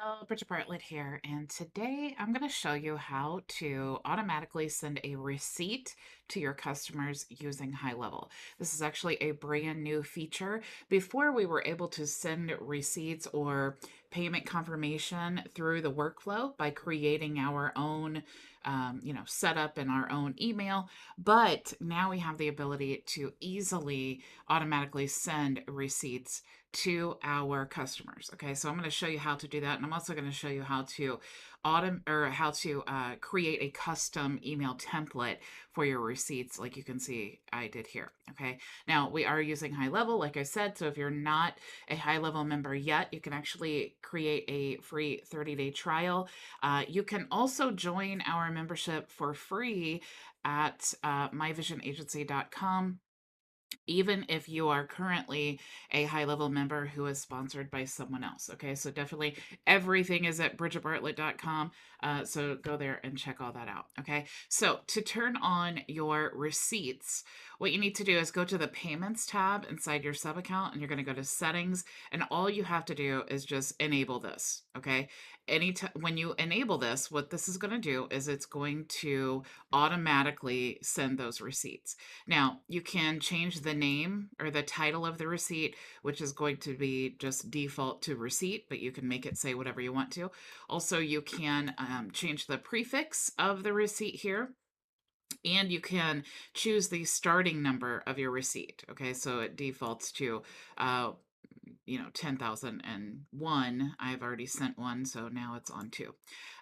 Hello, Bridget Bartlett here, and today I'm going to show you how to automatically send a receipt to your customers using HighLevel. This is actually a brand new feature. Before, we were able to send receipts or payment confirmation through the workflow by creating our own setup in our own email, but now we have the ability to easily automatically send receipts to our customers. Okay, so I'm going to show you how to do that, and I'm also going to show you how to create a custom email template for your receipts, like you can see I did here. Okay, now we are using HighLevel, like I said, so if you're not a HighLevel member yet, you can actually create a free 30-day trial. You can also join our membership for free at myvisionagency.com, even if you are currently a HighLevel member who is sponsored by someone else. Okay, so definitely everything is at bridgetbartlett.com. So go there and check all that out. Okay, so to turn on your receipts, what you need to do is go to the payments tab inside your sub account, and you're going to go to settings, and all you have to do is just enable this. Okay, anytime when you enable this, what this is going to do is it's going to automatically send those receipts. Now, you can change the name or the title of the receipt, which is going to be just default to receipt, but you can make it say whatever you want to. Also, you can change the prefix of the receipt here. And you can choose the starting number of your receipt. Okay, so it defaults to 10,001. I've already sent one, so now it's on two.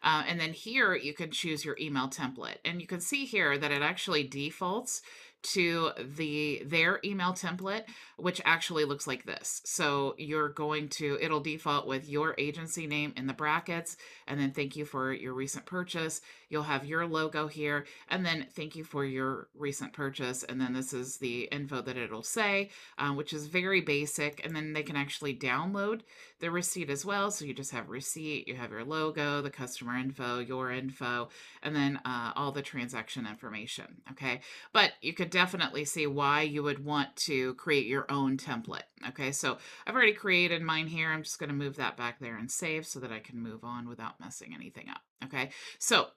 And then here you can choose your email template, and you can see here that it actually defaults to their email template, which actually looks like this. So it'll default with your agency name in the brackets, and then thank you for your recent purchase. You'll have your logo here, and then thank you for your recent purchase, and then this is the info that it'll say, which is very basic. And then they can actually download the receipt as well. So you just have receipt, you have your logo, the customer info, your info, and then all the transaction information. Okay, but you could definitely see why you would want to create your own template. Okay, so I've already created mine here. I'm just going to move that back there and save so that I can move on without messing anything up. Okay, so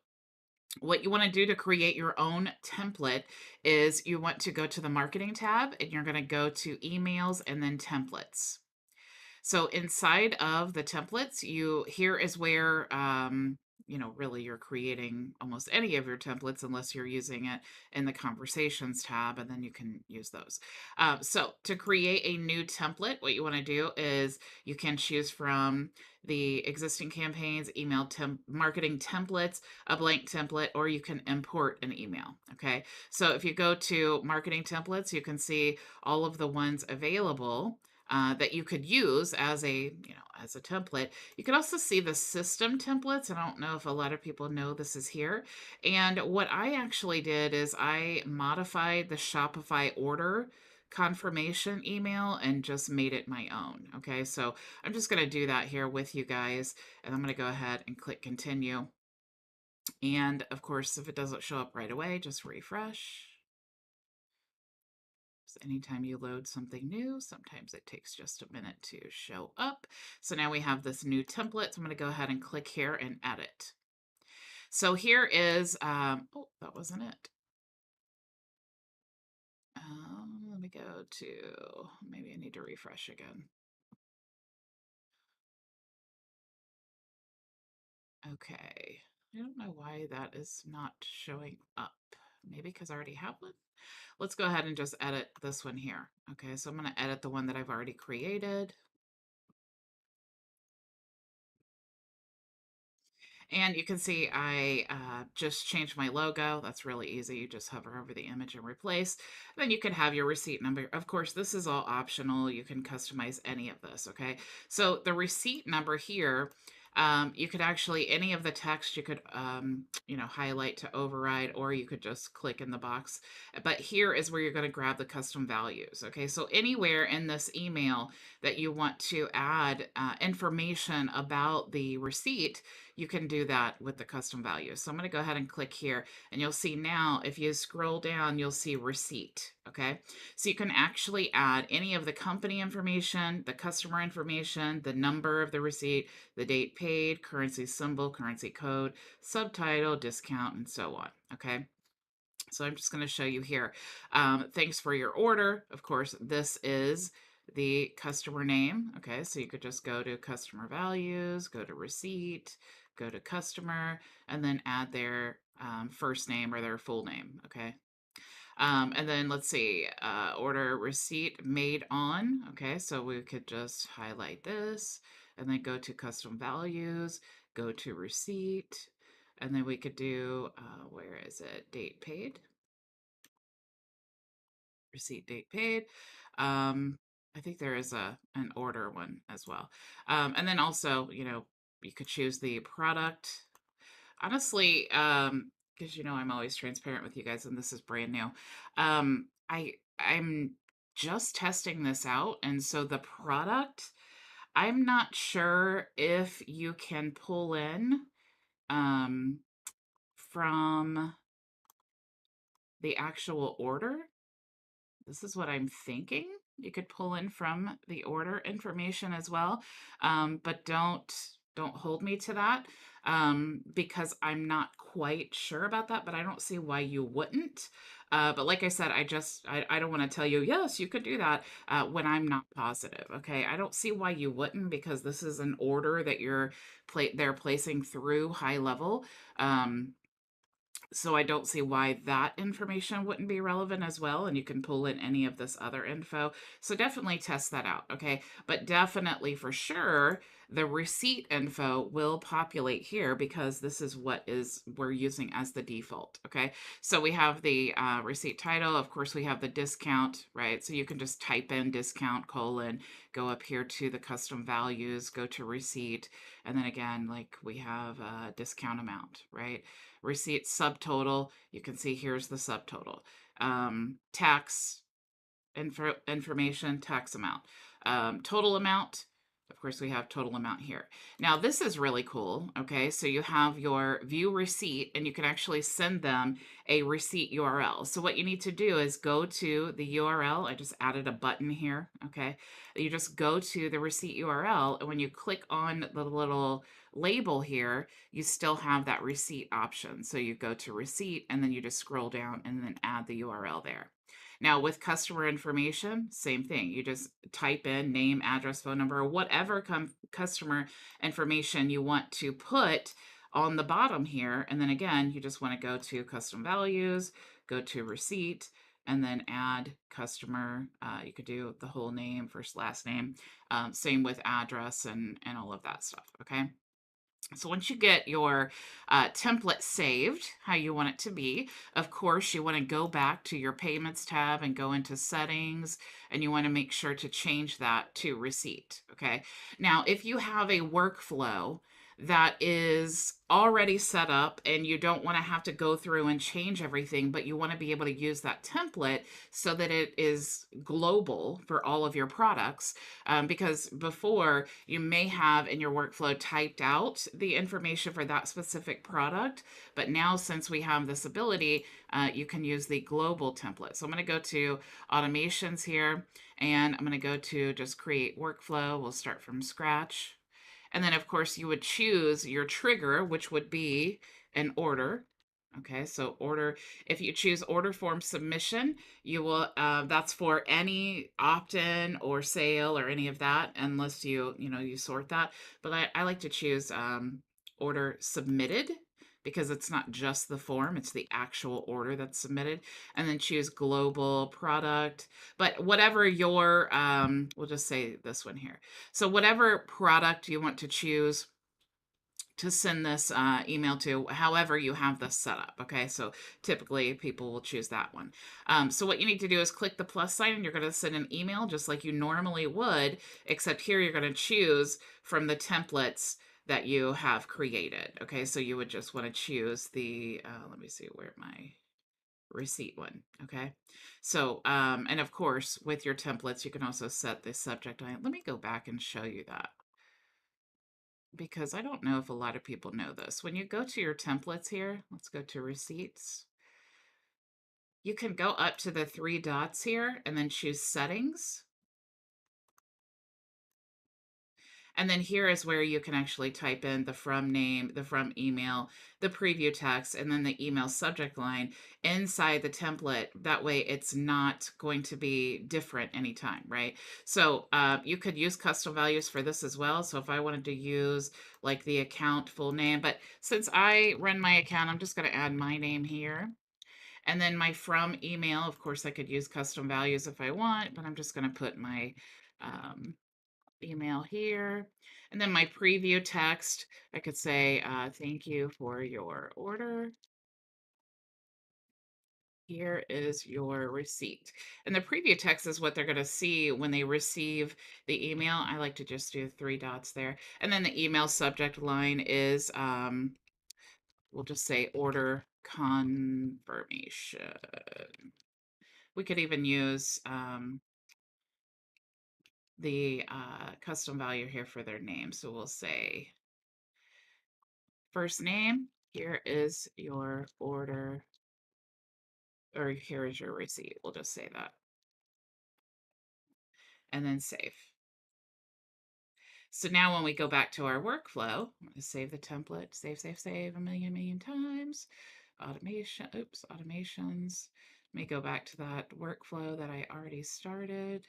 what you want to do to create your own template is you want to go to the marketing tab, and you're going to go to emails and then templates. So inside of the templates, here is where really you're creating almost any of your templates unless you're using it in the conversations tab, and then you can use those. So to create a new template, what you want to do is you can choose from the existing campaigns, marketing templates, a blank template, or you can import an email. Okay, so if you go to marketing templates, you can see all of the ones available that you could use as a template. You can also see the system templates. I don't know if a lot of people know this is here. And what I actually did is I modified the Shopify order confirmation email and just made it my own. Okay, so I'm just going to do that here with you guys, and I'm going to go ahead and click continue. And of course, if it doesn't show up right away, just refresh. Anytime you load something new, sometimes it takes just a minute to show up. So now we have this new template. So I'm going to go ahead and click here and edit. So here is, oh, that wasn't it. Let me go to, maybe I need to refresh again. Okay. I don't know why that is not showing up. Maybe because I already have one. Let's go ahead and just edit this one here. Okay, so I'm going to edit the one that I've already created. And you can see I just changed my logo. That's really easy. You just hover over the image and replace. Then you can have your receipt number. Of course, this is all optional. You can customize any of this, okay? So the receipt number here, you could actually, any of the text you could, highlight to override, or you could just click in the box. But here is where you're going to grab the custom values, okay? So anywhere in this email that you want to add information about the receipt, you can do that with the custom values. So I'm going to go ahead and click here, and you'll see now, if you scroll down, you'll see receipt. Okay. So you can actually add any of the company information, the customer information, the number of the receipt, the date paid, currency symbol, currency code, subtitle, discount, and so on. Okay. So I'm just going to show you here. Thanks for your order. Of course, this is the customer name. Okay, so you could just go to customer values, go to receipt, go to customer, and then add their first name or their full name. Okay. And then let's see, order receipt made on. Okay, so we could just highlight this and then go to custom values, go to receipt, and then we could do, where is it? Date paid. Receipt, date paid. I think there is an order one as well. And then also, you could choose the product. Honestly, because I'm always transparent with you guys, and this is brand new. I'm just testing this out, and so the product, I'm not sure if you can pull in from the actual order. This is what I'm thinking. You could pull in from the order information as well, but don't hold me to that, because I'm not quite sure about that. But I don't see why you wouldn't. But like I said, I don't want to tell you yes you could do that when I'm not positive. Okay, I don't see why you wouldn't, because this is an order that they're placing through HighLevel. So I don't see why that information wouldn't be relevant as well. And you can pull in any of this other info. So definitely test that out. Okay. But definitely for sure, the receipt info will populate here, because this is what we're using as the default. Okay. So we have the receipt title. Of course, we have the discount, right? So you can just type in discount : go up here to the custom values, go to receipt. And then again, like we have a discount amount, right? Receipt subtotal, you can see here's the subtotal. Tax information, tax amount. Total amount, of course, we have total amount here. Now, this is really cool. Okay, so you have your view receipt, and you can actually send them a receipt URL. So what you need to do is go to the URL. I just added a button here. Okay, you just go to the receipt URL, and when you click on the little label here, you still have that receipt option. So you go to receipt, and then you just scroll down and then add the URL there. Now, with customer information, same thing. You just type in name, address, phone number, whatever customer information you want to put on the bottom here. And then again, you just want to go to custom values, go to receipt, and then add customer. You could do the whole name, first, last name. Same with address and all of that stuff. Okay. So once you get your template saved, how you want it to be, of course, you want to go back to your payments tab and go into settings, and you want to make sure to change that to receipt. Okay. Now, if you have a workflow that is already set up and you don't want to have to go through and change everything, but you want to be able to use that template so that it is global for all of your products, because before you may have in your workflow typed out the information for that specific product, but now since we have this ability, you can use the global template. So I'm going to go to automations here, and I'm going to go to just create workflow. We'll start from scratch. And then, of course, you would choose your trigger, which would be an order. Okay, so order, if you choose order form submission, you will, that's for any opt-in or sale or any of that, unless you sort that. But I like to choose order submitted, because it's not just the form, it's the actual order that's submitted. And then choose global product. But whatever your, we'll just say this one here. So whatever product you want to choose to send this email to, however you have this set up. Okay, so typically people will choose that one. So what you need to do is click the plus sign, and you're going to send an email just like you normally would, except here you're going to choose from the templates that you have created. Okay, so you would just want to choose the, let me see where my receipt one. Okay, so and of course with your templates you can also set the subject line. Let me go back and show you that. because I don't know if a lot of people know this. When you go to your templates here, let's go to receipts. You can go up to the 3 dots here and then choose settings. And then here is where you can actually type in the from name, the from email, the preview text, and then the email subject line inside the template. That way it's not going to be different anytime, right? So you could use custom values for this as well. So if I wanted to use like the account full name, but since I run my account, I'm just going to add my name here. And then my from email, of course, I could use custom values if I want, but I'm just going to put my email here. And then my preview text, I could say, thank you for your order. Here is your receipt. And the preview text is what they're going to see when they receive the email. I like to just do 3 dots there. And then the email subject line is, we'll just say order confirmation. We could even use the custom value here for their name. So we'll say first name, here is your order, or here is your receipt. We'll just say that. And then save. So now when we go back to our workflow, I'm going to save the template, save a million times. Automation, oops, automations. Let me go back to that workflow that I already started.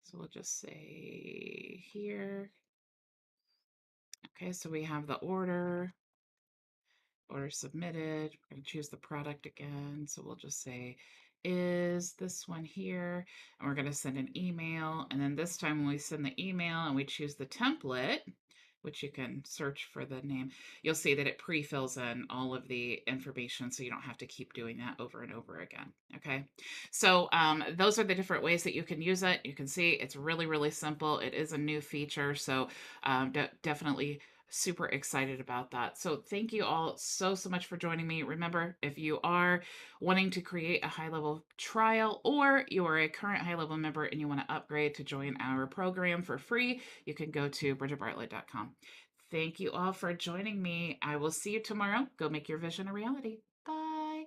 So we'll just say here. Okay, so we have the order submitted. We're going to choose the product again. So we'll just say, is this one here? And we're going to send an email. And then this time when we send the email and we choose the template, which you can search for the name, you'll see that it pre-fills in all of the information, so you don't have to keep doing that over and over again. Okay, so those are the different ways that you can use it. You can see it's really, really simple. It is a new feature, so definitely super excited about that. So thank you all so much for joining me. Remember, if you are wanting to create a HighLevel trial, or you are a current HighLevel member and you want to upgrade to join our program for free, you can go to bridgetbartlett.com. Thank you all for joining me. I will see you tomorrow. Go make your vision a reality. Bye.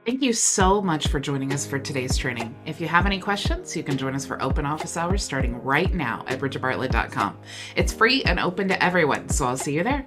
Thank you so much for joining us for today's training. If you have any questions, you can join us for open office hours starting right now at bridgetbartlett.com. It's free and open to everyone, so I'll see you there.